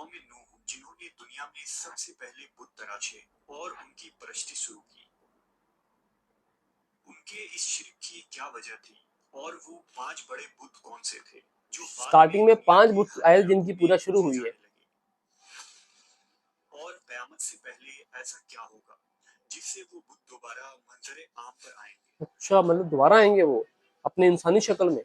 कौम नूह जिन्होंने दुनिया में सबसे पहले बुत तराशे और उनकी परस्ती शुरू की, उनके इस शिर्क की क्या वजह थी और वो 5 बड़े बुत कौन से थे जो स्टार्टिंग में 5 बुत आए जिनकी पूजा शुरू हुई है। और क़यामत से पहले ऐसा क्या होगा जिससे वो बुत दोबारा मंजर आम पर आएंगे। अच्छा, मतलब दोबारा आएंगे वो अपने इंसानी शक्ल में।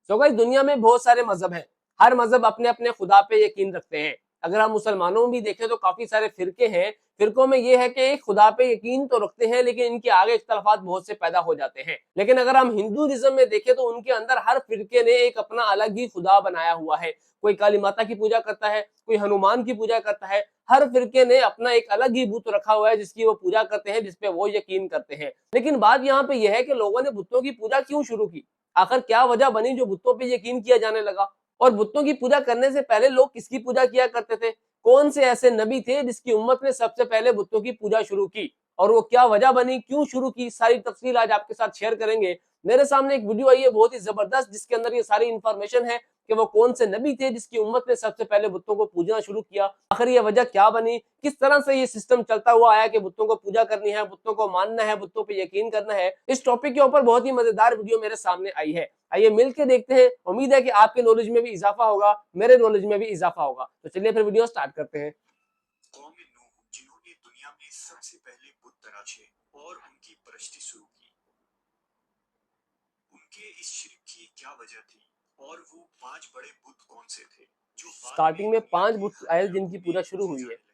तो गाइस दुनिया में बहुत सारे मजहब हैं, हर मजहब अपने अपने खुदा पे यकीन रखते हैं। अगर हम मुसलमानों में भी देखें तो काफी सारे फिरके हैं। फिरकों में ये है कि एक खुदा पे यकीन तो रखते हैं लेकिन इनके आगे इख्तलाफात बहुत से पैदा हो जाते हैं। लेकिन अगर हम हिंदुइज्म में देखें तो उनके अंदर हर फिरके ने एक अपना अलग ही खुदा बनाया हुआ है। कोई काली माता की पूजा करता है, कोई हनुमान की पूजा करता है। हर फिरके ने अपना एक अलग ही बुत रखा हुआ है जिसकी वो पूजा करते हैं, जिसपे वो यकीन करते हैं। लेकिन बात यहाँ पे यह है कि लोगों ने बुतों की पूजा क्यों शुरू की, आखिर क्या वजह बनी जो बुतों पे यकीन किया जाने लगा। और बुतों की पूजा करने से पहले लोग किसकी पूजा किया करते थे, कौन से ऐसे नबी थे जिसकी उम्मत ने सबसे पहले बुतों की पूजा शुरू की, और वो क्या वजह बनी, क्यों शुरू की, सारी तफसील आज आपके साथ शेयर करेंगे। मेरे सामने एक वीडियो आई है बहुत ही जबरदस्त जिसके अंदर ये सारी इंफॉर्मेशन है कि वो कौन से नबी थे जिसकी उम्मत ने सबसे पहले बुतों को पूजना शुरू किया, आखिर ये वजह क्या बनी, किस तरह से ये सिस्टम चलता हुआ आया कि बुतों को पूजा करनी है, बुतों को मानना है, बुतों पे यकीन करना है। इस टॉपिक के ऊपर बहुत ही मजेदार वीडियो मेरे सामने आई है, आइए मिलकर देखते हैं। उम्मीद है कि आपके नॉलेज में भी इजाफा होगा, मेरे नॉलेज में भी इजाफा होगा। तो चलिए फिर वीडियो स्टार्ट करते हैं। कौम नूह जिन्होंने दुनिया में सबसे पहले बुत तराशे और उनकी परस्ती शुरू की, उनके इस शिर्क की क्या वजह थी और वो 5 बड़े बुत कौन से थे जो बाद में स्टार्टिंग में दुनिया 5 के बुत हर आए इलाकों जिनकी में पूजा शुरू पूजे हुई है। जाने लगे।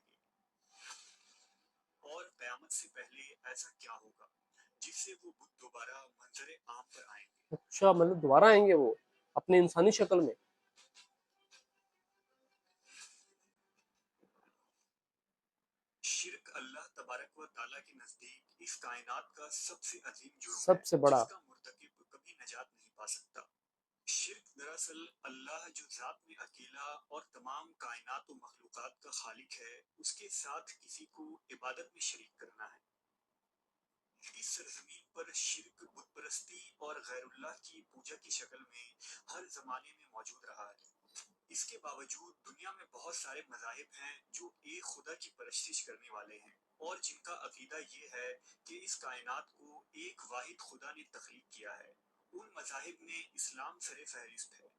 और क़यामत से पहले ऐसा क्या होगा जिससे वो बुत दोबारा मंजर आम पर आएंगे। अच्छा, मतलब दोबारा आएंगे वो अपने इंसानी शक्ल में। शिर्क अल्लाह तबारक व ताला के नजदीक इस कायनात का सबसे अजीम जुर्म है सबसे बड़ा। जिसका मुर्तकिब कभी नजात नहीं पा सकता। शिर्क दरअसल अल्लाह जो जात में अकेला और तमाम कायनात व मखलूकात का खालिक है उसके साथ किसी को इबादत में शरीक करना है। इस सरजमीन पर शिर्क बुत परस्ती और गैरुल्लाह की पूजा की शक्ल में हर जमाने में मौजूद रहा है। इसके बावजूद दुनिया में बहुत सारे मज़ाहिब हैं जो एक खुदा की परस्तिश करने वाले हैं और जिनका अकीदा ये है कि इस कायनात को एक वाहिद खुदा ने तख्लीक किया है। उन मज़ाहिब में इस्लाम सरे फहरिस्त है।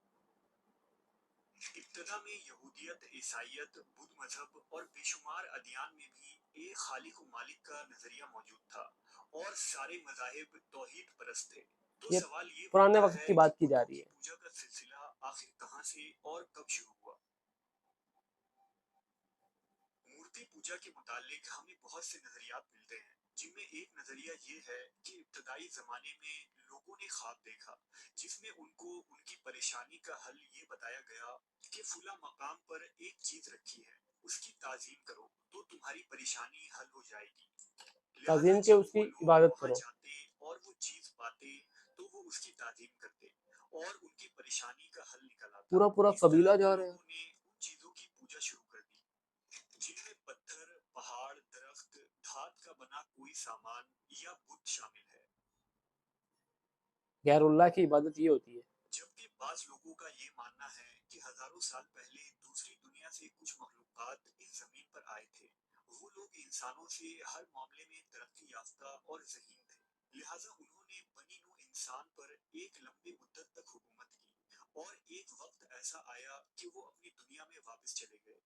इब्तदा में यहूदियत, ईसाइयत, बुद्ध मजहब और बेशुमार अदियान में भी एक खालिक व मालिक का नजरिया मौजूद था और सारे मज़ाहिब तौहीद परस्त थे। तो ये सवाल ये पुराने उठता वक्त है की कि बात की जा बुतों रही की है। पूजा का सिलसिला आखिर कहाँ से और कब शुरू हुआ। मूर्ति पूजा के मुतालिक हमें बहुत से नजरियात मिलते हैं जिनमें एक नजरिया ये है कि इब्तदाई जमाने में लोगों ने ख्वाब देखा जिसमें उनको उनकी परेशानी का हल ये बताया गया कि फुला मकाम पर एक चीज रखी है, उसकी ताजीम करो तो तुम्हारी परेशानी हल हो जाएगी। लिहाजा ताज़ीम के जब उसकी वो लोग इबादत वहां करो। जाते और वो चीज पाते तो वो उसकी ताजीम करते और उनकी परेशानी का हल निकल आता। पूरा पूरा इस तरह कबीला वो जा रहा है। लोगों ने उन चीजों की पूजा शुरू कर दी जिनमें पत्थर, पहाड़, दरख्त, धात का बना कोई सामान या बुत शामिल है। गैरुल्लाह की इबादत ये होती है। जबकि बाज लोगों का ये मानना है कि हजारों साल पहले दूसरी दुनिया से कुछ मखलूकात इस जमीन पर आए थे। वो लोग इंसानों से हर मामले में तरक्की याफ्ता और ज़हीन थे, लिहाजा उन्होंने बनी नू इंसान पर एक लंबी मुद्दत तक हुकूमत की और एक वक्त ऐसा आया कि वो अपनी दुनिया में वापस चले गए।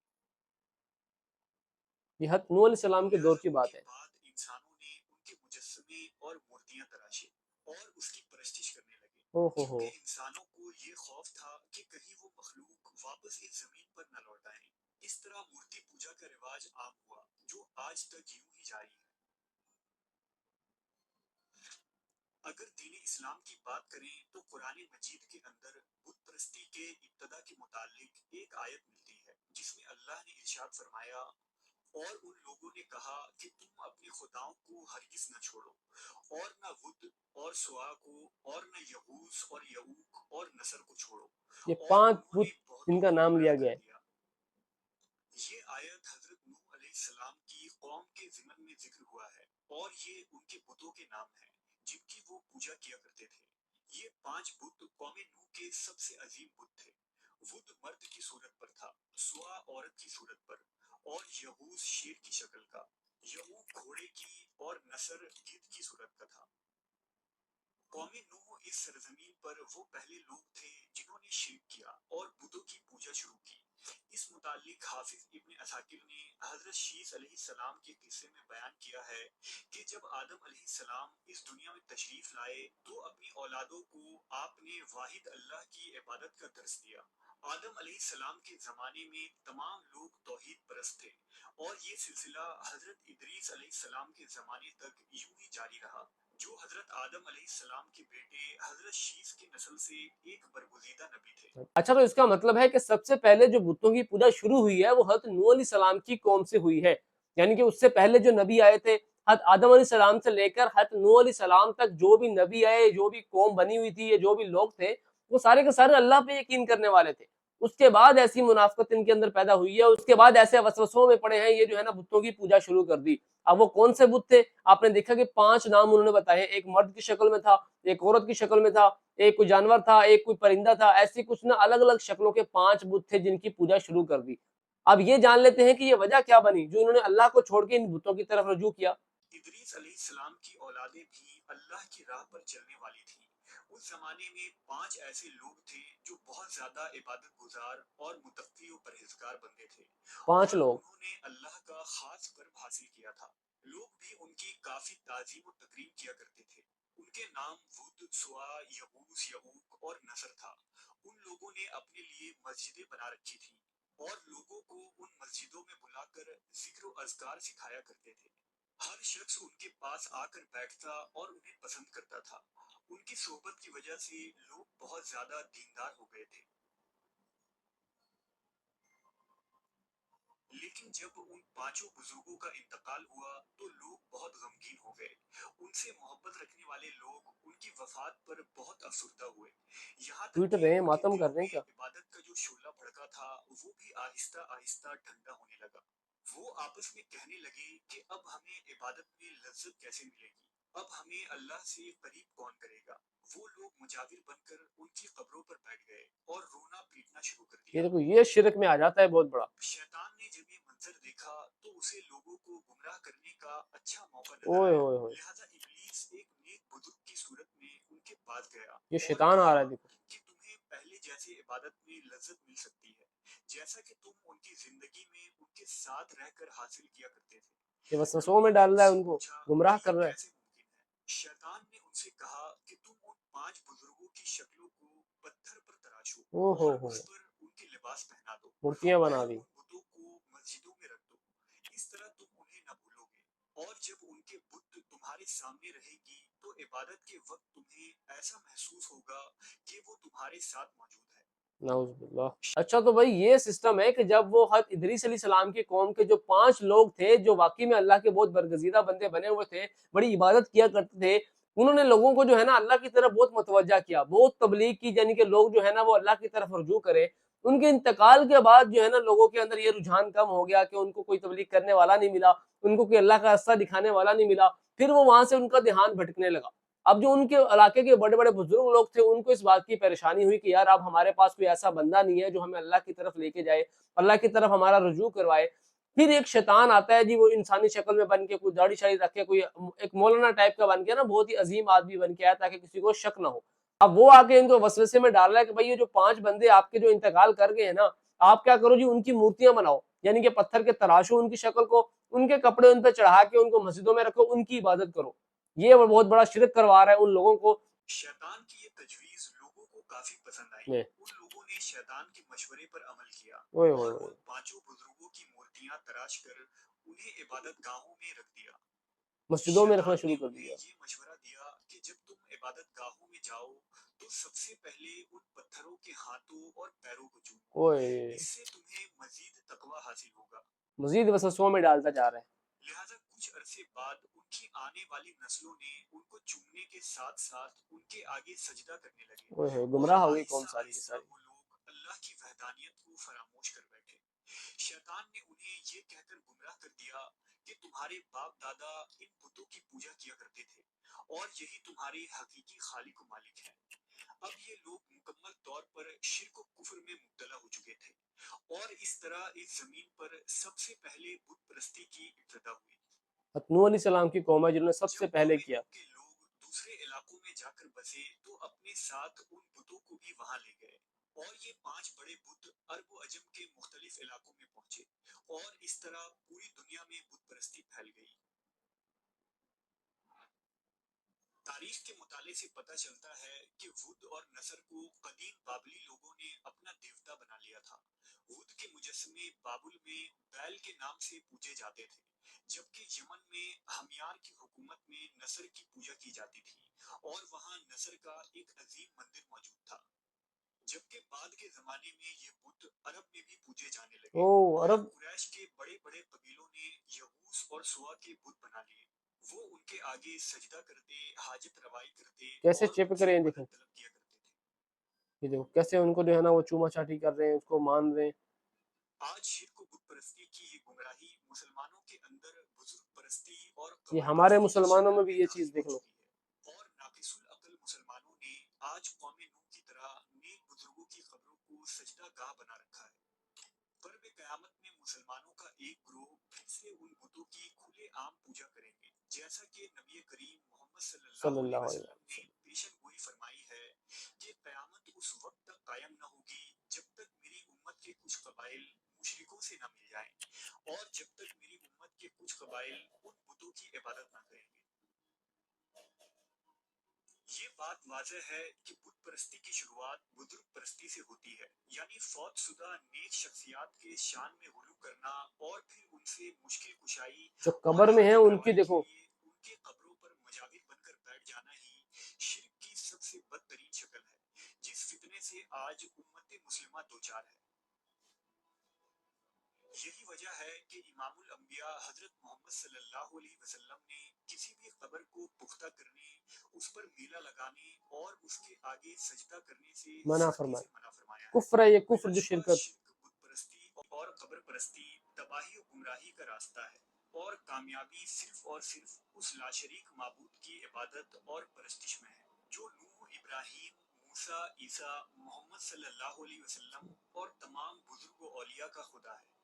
ये हज़रत नूह अलैहिस्सलाम के दौर लिहाजा की बात उनके है। बाद इंसानों ने उनके मुजस्समे और मूर्तियां तराशी और उसकी परस्तिश करने लगे ओ हो। क्योंकि इंसानों को ये खौफ था कि कहीं वो मखलूक वापस इस जमीन पर न लौट आए। इस तरह मूर्ति पूजा का रिवाज आम हुआ जो आज तक यूं ही जारी है। अगर दीन इस्लाम की बात करें तो कुरान मजीद के अंदर बुत परस्ती के इब्तदा के मुतालिक एक आयत मिलती है जिसमें अल्लाह ने इरशाद फरमाया और उन लोगों ने कहा कि तुम अपने खुदाओं को हरगिज न छोड़ो और न वुद और सुआ को और न यहूस और यऊक और नसर को छोड़ो ये और 5 उन्होंने बुत बहुतों इनका को नाम गुमराह लिया कर गया है। दिया। ये आयत हजरत नूह अलैहिस्सलाम की कौम के ज़िमन में जिक्र हुआ है और ये उनके बुतों के नाम हैं जिनकी वो पूजा किया करते थे। ये 5 बुत कौम नूह के सबसे अजीम बुत थे। वुड मर्द की सूरत पर था, सुआ औरत की सूरत पर, और यहूस शेर की शक्ल का, यहूक घोड़े की और नसर गिद्ध की सूरत का था। कौमे नूह इस सरजमीन पर वो पहले लोग थे जिन्होंने शिर्क किया और बुतों की पूजा शुरू की। इस मुतालिक हाफिज इब्न असाकिर ने हजरत शीस अलैहिस्सलाम के किस्से में बयान किया है कि जब आदम अलैहिस्सलाम इस दुनिया में तशरीफ लाए तो अपनी औलादों को आपने वाहिद अल्लाह की इबादत का दर्स दिया। आदम अलैहिस्सलाम के जमाने में तमाम लोग तौहीद परस्त थे और ये सिलसिला हजरत इदरीस अलैहिस्सलाम के जमाने तक यूं ही जारी रहा, जो हजरत आदम अलैहिस्सलाम के बेटे हजरत शीस की नस्ल से एक बरगुजीदा नबी थे। अच्छा, तो इसका मतलब है कि सबसे पहले जो बुतों की पूजा शुरू हुई है वो हजरत नूह अलैहिस्सलाम की कौम से हुई है, यानी कि उससे पहले जो नबी आए थे हजरत आदम अलैहिस्सलाम से लेकर हजरत नूह अलैहिस्सलाम तक जो भी नबी आए, जो भी कौम बनी हुई थी, ये जो भी लोग थे, वो सारे के सारे अल्लाह पे यकीन करने वाले थे। उसके बाद ऐसी मुनाफिकत इनके अंदर पैदा हुई है, उसके बाद ऐसे वसवसों में पड़े हैं, ये जो है ना बुतों की पूजा शुरू कर दी। अब वो कौन से बुत थे? आपने देखा कि 5 नाम उन्होंने बताए, एक मर्द की शक्ल में था, एक औरत की शक्ल में था, एक कोई जानवर था, एक कोई परिंदा था, ऐसी कुछ ना अलग अलग शक्लों के 5 बुत थे जिनकी पूजा शुरू कर दी। अब ये जान लेते हैं कि ये वजह क्या बनी जो इन्होंने अल्लाह को छोड़ के इन बुतों की तरफ रुजू किया। इदरीस अलैहिस्सलाम की औलादें भी अल्लाह की राह पर चलने वाली थी। उस जमाने में 5 ऐसे लोग थे जो बहुत ज्यादा इबादत गुजार और मुत्तकी और परहेजगार बंदे थे 5 और लोग। उन्होंने अल्लाह का खास कर्ब हासिल किया था। लोग भी उनकी काफी ताजीम और तकरीम किया करते थे। उनके नाम वुद, सुआ, यबूस, यऊक और नसर था। उन लोगों ने अपने लिए मस्जिदें बना रखी थी और लोगों को उन मस्जिदों में बुलाकर जिक्र और अज़कार सिखाया करते थे। हर शख्स उनके पास आकर बैठता और उन्हें पसंद करता था। उनकी सोहबत की वजह से लोग बहुत ज्यादा दीनदार हो गए थे। लेकिन जब उन 5 बुजुर्गों का इंतकाल हुआ तो लोग बहुत गमगीन हो गए। उनसे मोहब्बत रखने वाले लोग उनकी वफात पर बहुत अफसुर्दा हुए। यहाँ तक पीट कि रहे हैं, उनके मातम कर दिलों रहे हैं में क्या? इबादत का जो शोला भड़का था वो भी आहिस्ता आहिस्ता ठंडा होने लगा। वो आपस में कहने लगे कि अब हमें इबादत में लज्जत कैसे मिलेगी, अब हमें अल्लाह से करीब कौन करेगा। वो लोग मुजाविर बनकर उनकी कब्रों पर बैठ गए और रोना पीटना शुरू कर ये दिया। देखो, ये शिरक में आ जाता है बहुत बड़ा। शैतान ने जब ये मंजर देखा तो उसे लोगों को गुमराह करने का अच्छा मौका नजर ओए आया। ओए ओए, लिहाजा इब्लीस एक नेक बुजुर्ग की सूरत में उनके पास गया ये और शैतान आ कहा रहा है देखो। कि तुम्हें पहले जैसे इबादत में लज्जत मिल सकती है, जैसा कि तुम उनकी जिंदगी में उनके साथ रहकर हासिल किया करते थे। ये वसवसों लोगों में ने डाल रहा है उससे उनको, पूछा गुमराह कि ये कर रहा है। कैसे मुमकिन है। शैतान ने उनसे कहा कि तुम उन 5 बुजुर्गों की शक्लों को पत्थर पर तराशो ओ और हो, उस पर उनके लिबास पहना दो मूर्तियां बना और दी। उन बुतों को मस्जिदों में रख दो। इस तरह तुम उन्हें न भूलोगे और जब उनके बुत तुम्हारे सामने रहेगी तो इबादत के वक्त तुम्हें ऐसा महसूस होगा कि वो तुम्हारे साथ मौजूद है। नाउज़ुबिल्लाह। अच्छा, तो भाई ये सिस्टम है कि जब वो हज़रत इदरीस अलैहिस्सलाम की कौम के जो 5 लोग थे जो वाकई में अल्लाह के बहुत बरगज़ीदा बंदे बने हुए थे, बड़ी इबादत किया करते थे, उन्होंने लोगों को जो है ना अल्लाह की तरफ बहुत मुतवज्जा किया, बहुत तबलीग की, यानी कि लोग जो है ना वो अल्लाह की तरफ रुजू करें। उनके इंतकाल के बाद जो है ना लोगों के अंदर ये रुझान कम हो गया कि उनको कोई तबलीग करने वाला नहीं मिला, उनको कोई अल्लाह का रास्ता दिखाने वाला नहीं मिला, फिर वो वहां से उनका ध्यान भटकने लगा। अब जो उनके इलाके के बड़े बड़े बुजुर्ग लोग थे उनको इस बात की परेशानी हुई कि यार अब हमारे पास कोई ऐसा बंदा नहीं है जो हमें अल्लाह की तरफ लेके जाए, अल्लाह की तरफ हमारा रुजू करवाए। फिर एक शैतान आता है जी, वो इंसानी शक्ल में बन के, कोई दाढ़ी शाड़ी रख के, कोई एक मौलाना टाइप का बन के ना, बहुत ही अजीम आदमी बन के आया ताकि किसी को शक ना हो। अब वो आके इनको वसवसे में डाल रहा है कि भाई ये जो 5 बंदे आपके जो इंतकाल कर गए हैं ना, आप क्या करो जी, उनकी मूर्तियां बनाओ, यानी कि पत्थर के तराशो उनकी शक्ल को, उनके कपड़े उन पर चढ़ा के उनको मस्जिदों में रखो, उनकी इबादत करो। ये बहुत बड़ा शिरक करवा रहा है उन लोगों को। शैतान की ये तजवीज लोगों को काफी पसंद आई। ये उन लोगों ने शैतान के मशवरे पर अमल किया ओए ओए और ओए, उन 5 बुजुर्गों की मूर्तियां तराश कर उन्हें इबादत गाहों में रख दिया। मस्जिदों में रखना शैतान ने शुरू कर उन्हें दिया। ये मशवरा दिया कि जब तुम इबादत गाहों में जाओ तो सबसे पहले उन पत्थरों के हाथों और पैरों को चूमो। ओए, इससे तुम्हें मजीद तकवा हासिल होगा। मजीद वसवसों में डालता जा रहा है। लिहाजा कुछ अरसे बाद उनकी आने वाली नस्लों ने उनको चूमने के साथ साथ उनके आगे सजदा करने लगे ओए, और गुमराह हो गई कौम आहिस्ता सारी की आहिस्ता सारी। वो लोग अल्लाह की वहदानियत को फरामोश कर बैठे। शैतान ने उन्हें ये कहकर गुमराह कर दिया कि तुम्हारे बाप दादा इन बुतों की पूजा किया करते थे और यही तुम्हारे हकीकी खालिक व मालिक हैं। अब ये लोग मुकम्मल तौर पर शिर्क व कुफ्र में मुब्तला اور اس طرح اس زمین پر سب سے پہلے بت پرستی کی ابتدا ہوئی۔ نوح علیہ السلام کی قوم ہے جنہوں نے سب سے جب پہلے قوم کیا۔ نوح کے لوگ دوسرے علاقوں میں جا کر بسے تو اپنے ساتھ ان بتوں کو بھی وہاں لے گئے، اور یہ 5 بڑے بت عرب و عجم کے مختلف علاقوں میں پہنچے، اور اس طرح پوری دنیا میں بت پرستی پھیل گئی۔ تاریخ کے مطالعے سے پتہ چلتا ہے کہ ود اور نصر کو قدیم بابلی لوگوں نے اپنا دیوتا بنا لیا تھا۔ ود کے مجسمے بابل میں بیل کے نام سے پوجے جاتے تھے، جبکہ یمن میں ہمیار کی حکومت میں نصر کی پوجا کی جاتی تھی، اور وہاں نصر کا ایک عظیم مندر موجود تھا۔ جبکہ بعد کے زمانے میں یہ بت عرب میں بھی پوجے جانے لگے، اور عرب قریش کے بڑے بڑے قبیلوں نے یغوث اور سوا کے بت بنا لیے۔ وہ ان کے آگے سجدہ کرتے، حاجت روائی کرتے، کیسے اور ان چپک سے رہے ہیں، دیکھیں مدد طلب کیا کرتے تھے۔ یہ دیکھو کیسے ان کو جو ہے نا وہ چوما چاٹی کر رہے ہیں، اس کو مان رہے ہیں۔ آج شرک و بت پرستی کی یہ گمراہی مسلمانوں کے اندر بزرگ پرستی اور یہ قبر ہمارے پرستی کی مسلمانوں شکل میں میں بھی یہ داخل چیز ہو دیکھ لو۔ چکی ہے، اور ناقص العقل مسلمانوں نے آج قوم نوح کی طرح نیک بزرگوں کی قبروں کو سجدہ گاہ بنا رکھا ہے۔ قرب قیامت میں مسلمانوں کا ایک گروہ پھر سے ان بتوں کی کھلے عام پوجا کریں گے، جیسا کہ نبی کریم محمد صلی صلی اللہ علیہ اللہ علیہ وسلم نے وسلم۔ پیشن گوئی فرمائی ہے کہ قیامت اس وقت تک قائم نہ ہوگی جب تک میری امت کے کچھ قبائل مشرکوں سے نہ مل جائیں، اور جب تک میری امت کے کچھ قبائل ان بتوں کی عبادت نہ کریں گے۔ یہ بات واضح ہے کہ بت پرستی کی شروعات بزرگ پرستی سے ہوتی ہے، یعنی فوت شدہ نیک شخصیات کے شان میں غلو کرنا، اور پھر ان سے مشکل کشائی جو اور قبر میں ہیں حاجت ان کی روائی کے دیکھو، لیے ان کے قبروں پر مجاور بن کر بیٹھ جانا ہی شرک کی سب سے بدترین شکل ہے، جس فتنے سے آج امت مسلمہ دوچار ہے۔ یہی وجہ ہے کہ امام الانبیاء حضرت محمد صلی اللہ علیہ وسلم نے کسی بھی قبر کو پختہ کرنے، اس پر میلہ لگانے اور اس کے آگے سجدہ کرنے سے منع سختی سے فرمایا۔ منع فرمایا ہے۔ کفر ہے یہ، کفر بلا جو شبہ شرکت۔ شرک، بت پرستی اور قبر پرستی تباہی و گمراہی کا راستہ ہے، اور کامیابی صرف اور صرف اس لاشریک معبود کی عبادت اور پرستش میں ہے جو نوح، ابراہیم، موسیٰ، عیسیٰ، محمد صلی اللہ علیہ وسلم اور تمام بزرگ و اولیاء کا خدا ہے۔